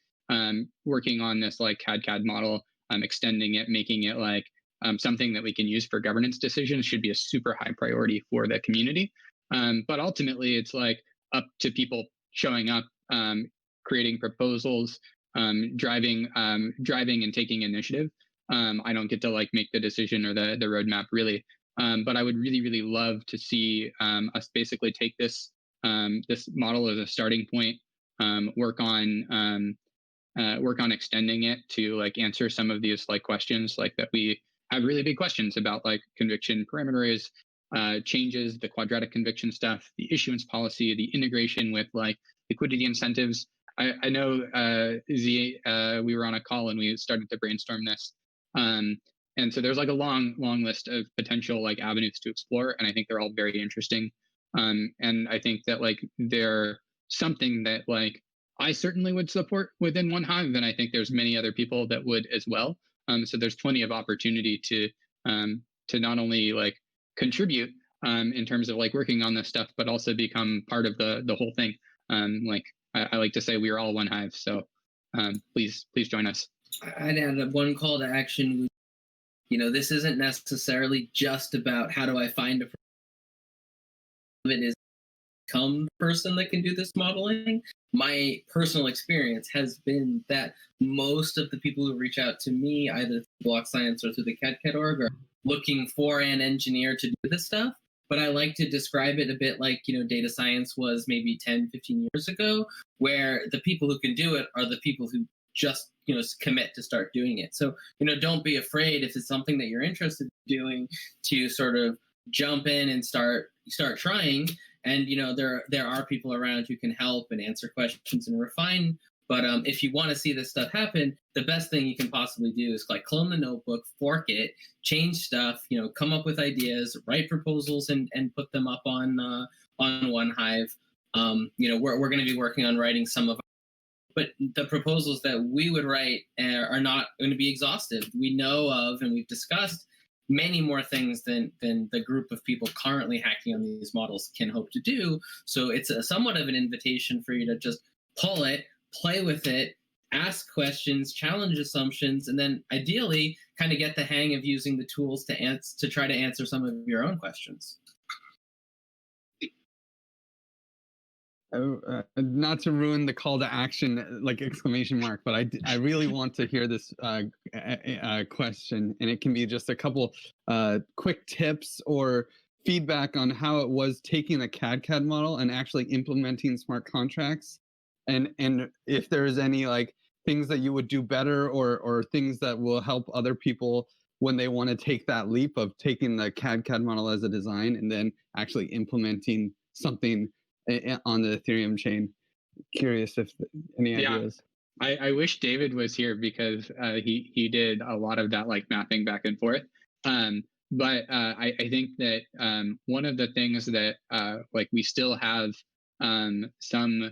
working on this like cadCAD model, extending it, making it like something that we can use for governance decisions should be a super high priority for the community. But ultimately, it's like up to people showing up, creating proposals, driving and taking initiative. I don't get to like make the decision or the roadmap really, but I would really love to see us basically take this this model as a starting point, work on extending it to like answer some of these like questions like that. We have really big questions about like conviction parameters, changes, the quadratic conviction stuff, the issuance policy, the integration with like liquidity incentives. I know Z, we were on a call and we started to brainstorm this. And so there's like a long list of potential like avenues to explore. And I think they're all very interesting. And I think that like they're something that like I certainly would support within OneHive. And I think there's many other people that would as well. So there's plenty of opportunity to not only like contribute in terms of like working on this stuff, but also become part of the whole thing. Like I like to say we are all OneHive, so please join us. I'd add one call to action. You know, this isn't necessarily just about how do I find a person. It is become the person that can do this modeling. My personal experience has been that most of the people who reach out to me, either through Block.Science or through the cadCAD org, are looking for an engineer to do this stuff. But I like to describe it a bit like, you know, data science was maybe 10, 15 years ago, where the people who can do it are the people who just, you know, commit to start doing it. So, you know, don't be afraid if it's something that you're interested in doing to sort of jump in and start trying. And, you know, there are people around who can help and answer questions and refine. But if you want to see this stuff happen, the best thing you can possibly do is like clone the notebook, fork it, change stuff, you know, come up with ideas, write proposals, and put them up on OneHive. You know, we're going to be working on writing some of, but the proposals that we would write are not going to be exhaustive. We know of, and we've discussed many more things than the group of people currently hacking on these models can hope to do. So it's somewhat of an invitation for you to just pull it, play with it, ask questions, challenge assumptions, and then ideally kind of get the hang of using the tools to try to answer some of your own questions. Not to ruin the call to action, like exclamation mark, but I really want to hear this question, and it can be just a couple quick tips or feedback on how it was taking the cadCAD model and actually implementing smart contracts. And if there's any like things that you would do better or things that will help other people when they want to take that leap of taking the cadCAD model as a design and then actually implementing something on the Ethereum chain. Curious if any ideas. I wish David was here because he did a lot of that like mapping back and forth. But I think that one of the things that like we still have some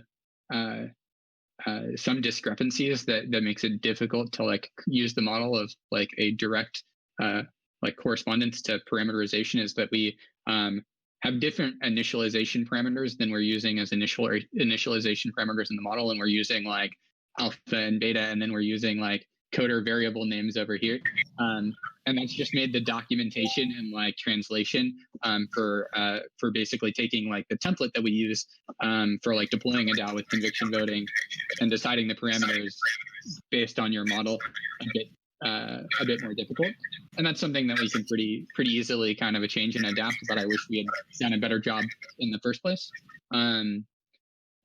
some discrepancies that makes it difficult to like use the model of like a direct like correspondence to parameterization is that we have different initialization parameters than we're using as initialization parameters in the model, and we're using like alpha and beta, and then we're using like coder variable names over here, and that's just made the documentation and like translation for basically taking like the template that we use for like deploying a DAO with conviction voting and deciding the parameters based on your model a bit more difficult. And that's something that we can pretty easily kind of change and adapt, but I wish we had done a better job in the first place.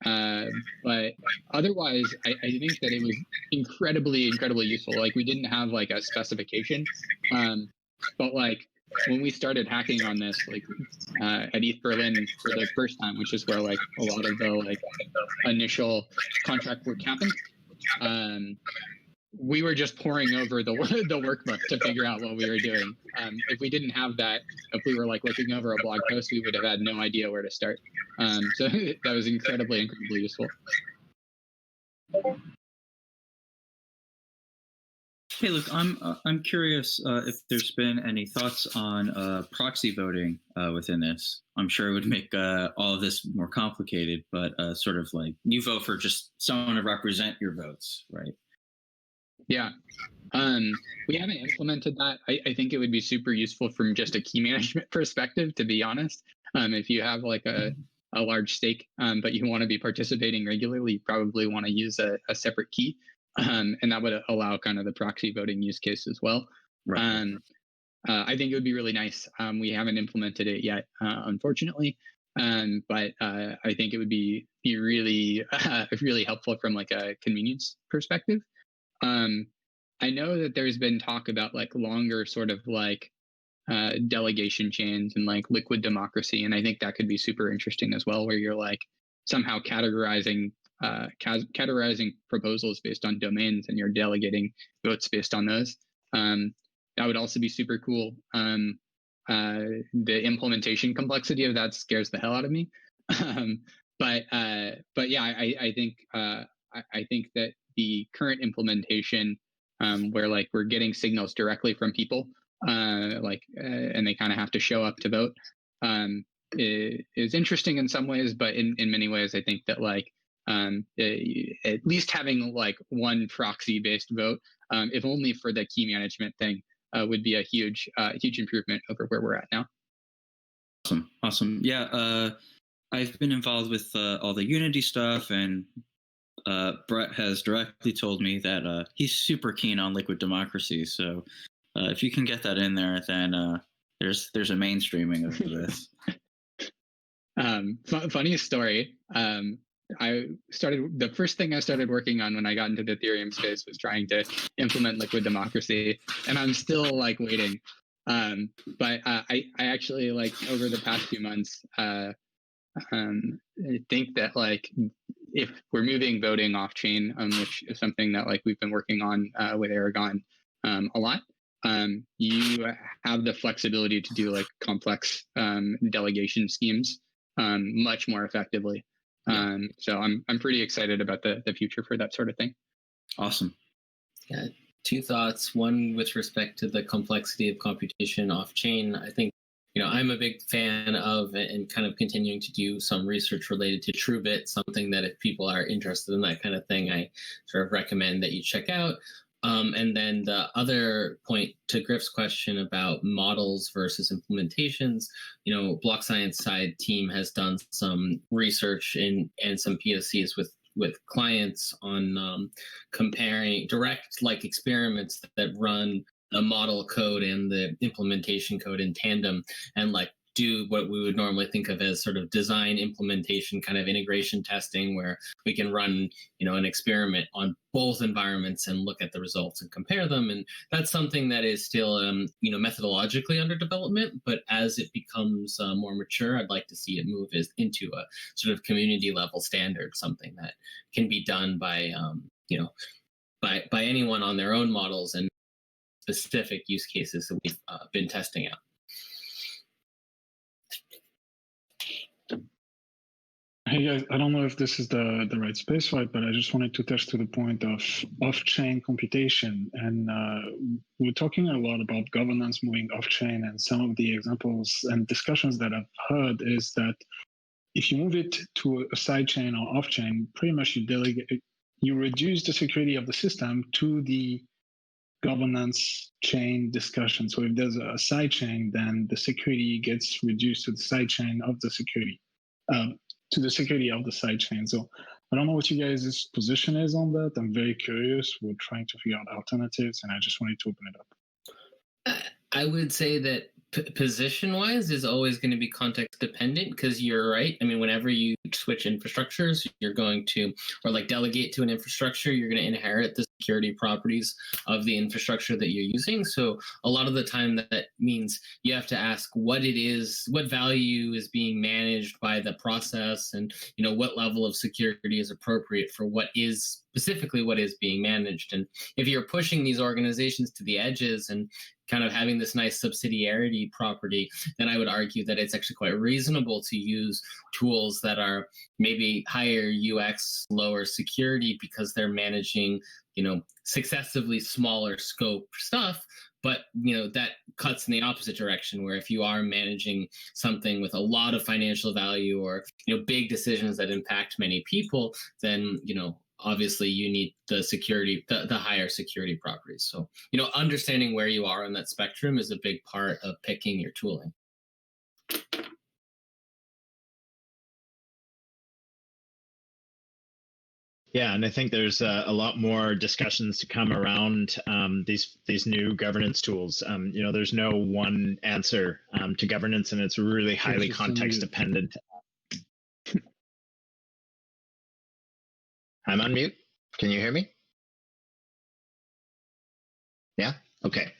But otherwise, I think that it was incredibly useful. Like we didn't have like a specification, but like when we started hacking on this, like at ETH Berlin for the first time, which is where like a lot of the like initial contract work happened, we were just poring over the workbook to figure out what we were doing. If we didn't have that, if we were like looking over a blog post, we would have had no idea where to start. So that was incredibly useful. Hey, look, I'm curious if there's been any thoughts on proxy voting within this. I'm sure it would make all of this more complicated, but sort of like you vote for just someone to represent your votes, right? Yeah, we haven't implemented that. I think it would be super useful from just a key management perspective, to be honest. If you have like a large stake, but you want to be participating regularly, you probably want to use a separate key. And that would allow kind of the proxy voting use case as well. Right. I think it would be really nice. We haven't implemented it yet, unfortunately. But I think it would be really, really helpful from like a convenience perspective. I know that there's been talk about like longer sort of like delegation chains and like liquid democracy, and I think that could be super interesting as well, where you're like somehow categorizing proposals based on domains, and you're delegating votes based on those. That would also be super cool. The implementation complexity of that scares the hell out of me. But yeah, I think that the current implementation, where like we're getting signals directly from people, and they kind of have to show up to vote, is interesting in some ways, but in many ways, I think that like at least having like one proxy-based vote, if only for the key management thing, would be a huge improvement over where we're at now. Awesome. Yeah, I've been involved with all the Unity stuff, and Brett has directly told me that he's super keen on liquid democracy. So if you can get that in there, then there's a mainstreaming of this. Funniest story. The first thing I started working on when I got into the Ethereum space was trying to implement liquid democracy, and I'm still like waiting. But I actually like over the past few months, I think that like if we're moving voting off chain, which is something that like we've been working on with Aragon a lot, you have the flexibility to do like complex delegation schemes much more effectively. So I'm pretty excited about the future for that sort of thing. Awesome. Yeah, two thoughts. One with respect to the complexity of computation off chain. I think, I'm a big fan of and kind of continuing to do some research related to TrueBit, something that if people are interested in that kind of thing, I sort of recommend that you check out. And then the other point to Griff's question about models versus implementations, Block.Science side team has done some research and some POCs with clients on comparing direct like experiments that run the model code and the implementation code in tandem, and like do what we would normally think of as sort of design implementation kind of integration testing, where we can run an experiment on both environments and look at the results and compare them. And that's something that is still methodologically under development, but as it becomes more mature, I'd like to see it move into a sort of community level standard, something that can be done by by anyone on their own models and specific use cases that we've been testing out. Hey guys, I don't know if this is the right space for it, but I just wanted to touch to the point of off-chain computation. And we're talking a lot about governance moving off-chain, and some of the examples and discussions that I've heard is that if you move it to a sidechain or off-chain, pretty much you reduce the security of the system to the governance chain discussion. So if there's a sidechain, then the security gets reduced to the sidechain of the security. To the security of the sidechain. So I don't know what you guys' position is on that. I'm very curious. We're trying to figure out alternatives, and I just wanted to open it up. I would say that position-wise is always going to be context-dependent, because you're right. I mean, whenever you switch infrastructures, you're going to, or like delegate to an infrastructure, you're going to inherit the security properties of the infrastructure that you're using. So a lot of the time that means you have to ask what it is, what value is being managed by the process, and what level of security is appropriate for what is specifically what is being managed. And if you're pushing these organizations to the edges and kind of having this nice subsidiarity property, then I would argue that it's actually quite reasonable to use tools that are maybe higher UX, lower security, because they're managing, successively smaller scope stuff. But, that cuts in the opposite direction, where if you are managing something with a lot of financial value or, big decisions that impact many people, then, obviously you need the security, the higher security properties. So, understanding where you are on that spectrum is a big part of picking your tooling. Yeah, and I think there's a lot more discussions to come around these new governance tools. There's no one answer to governance, and it's really highly context dependent. I'm on mute. Can you hear me? Yeah. Okay.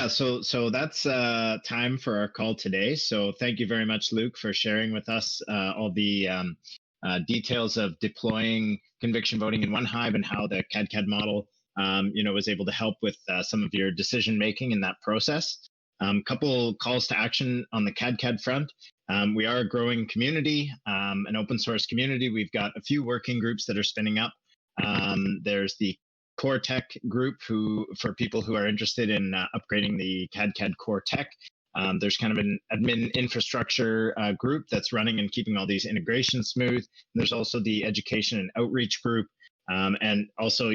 So that's time for our call today. So thank you very much, Luke, for sharing with us all the details of deploying conviction voting in OneHive and how the cadCAD model, was able to help with some of your decision making in that process. Couple calls to action on the cadCAD front. We are a growing community, an open source community. We've got a few working groups that are spinning up. There's the Core Tech group for people who are interested in upgrading the cadCAD Core Tech. There's kind of an admin infrastructure group that's running and keeping all these integrations smooth. And there's also the education and outreach group. And also,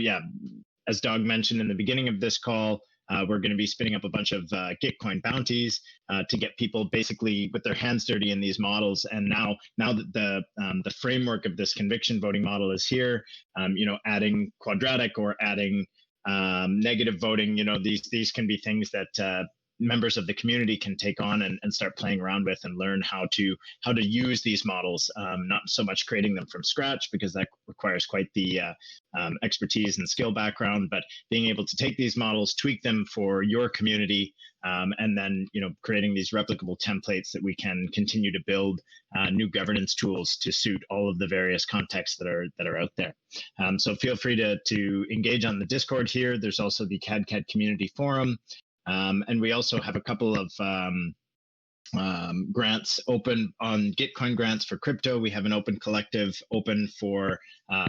as Doug mentioned in the beginning of this call, we're going to be spinning up a bunch of Gitcoin bounties to get people basically with their hands dirty in these models. And now that the framework of this conviction voting model is here, adding quadratic or adding negative voting, these can be things that members of the community can take on and start playing around with and learn how to use these models, not so much creating them from scratch, because that requires quite the expertise and skill background, but being able to take these models, tweak them for your community, and then creating these replicable templates that we can continue to build new governance tools to suit all of the various contexts that are out there. So feel free to engage on the Discord here. There's also the cadCAD community forum. And we also have a couple of grants open on Gitcoin grants for crypto. We have an open collective open for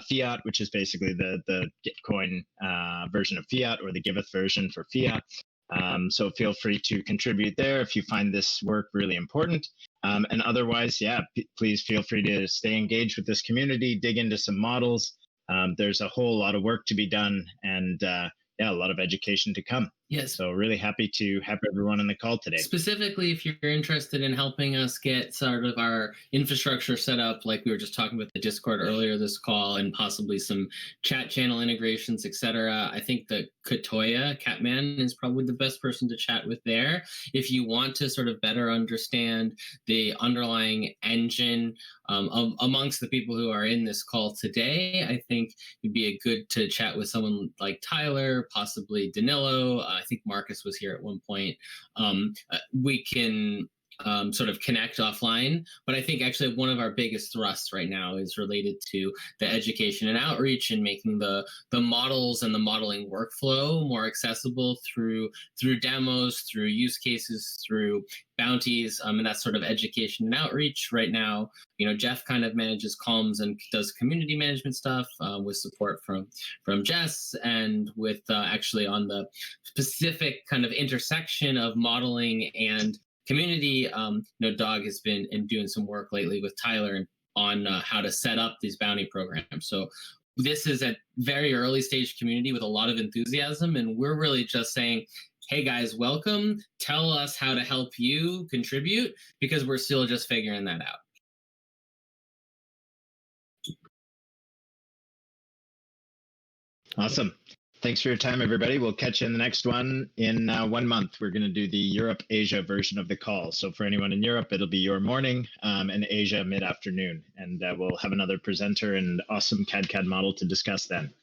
fiat, which is basically the Gitcoin version of fiat, or the Giveth version for fiat. So feel free to contribute there if you find this work really important. And otherwise, please feel free to stay engaged with this community, dig into some models. There's a whole lot of work to be done, and a lot of education to come. Yes. So really happy to have everyone on the call today. Specifically, if you're interested in helping us get sort of our infrastructure set up, like we were just talking about the Discord earlier this call, and possibly some chat channel integrations, etc., I think that Katoya, Catman, is probably the best person to chat with there. If you want to sort of better understand the underlying engine amongst the people who are in this call today, I think it'd be a good to chat with someone like Tyler, possibly Danilo. I think Marcus was here at one point. We can sort of connect offline. But I think actually one of our biggest thrusts right now is related to the education and outreach and making the models and the modeling workflow more accessible through demos, through use cases, through bounties, and that sort of education and outreach. Right now, Jeff kind of manages comms and does community management stuff with support from Jess, and with actually on the specific kind of intersection of modeling and community, Dog has been doing some work lately with Tyler on how to set up these bounty programs. So this is a very early stage community with a lot of enthusiasm, and we're really just saying, hey guys, welcome. Tell us how to help you contribute, because we're still just figuring that out. Awesome. Thanks for your time, everybody. We'll catch you in the next one in 1 month. We're going to do the Europe-Asia version of the call. So for anyone in Europe, it'll be your morning, and Asia mid-afternoon. And we'll have another presenter and awesome cadCAD model to discuss then.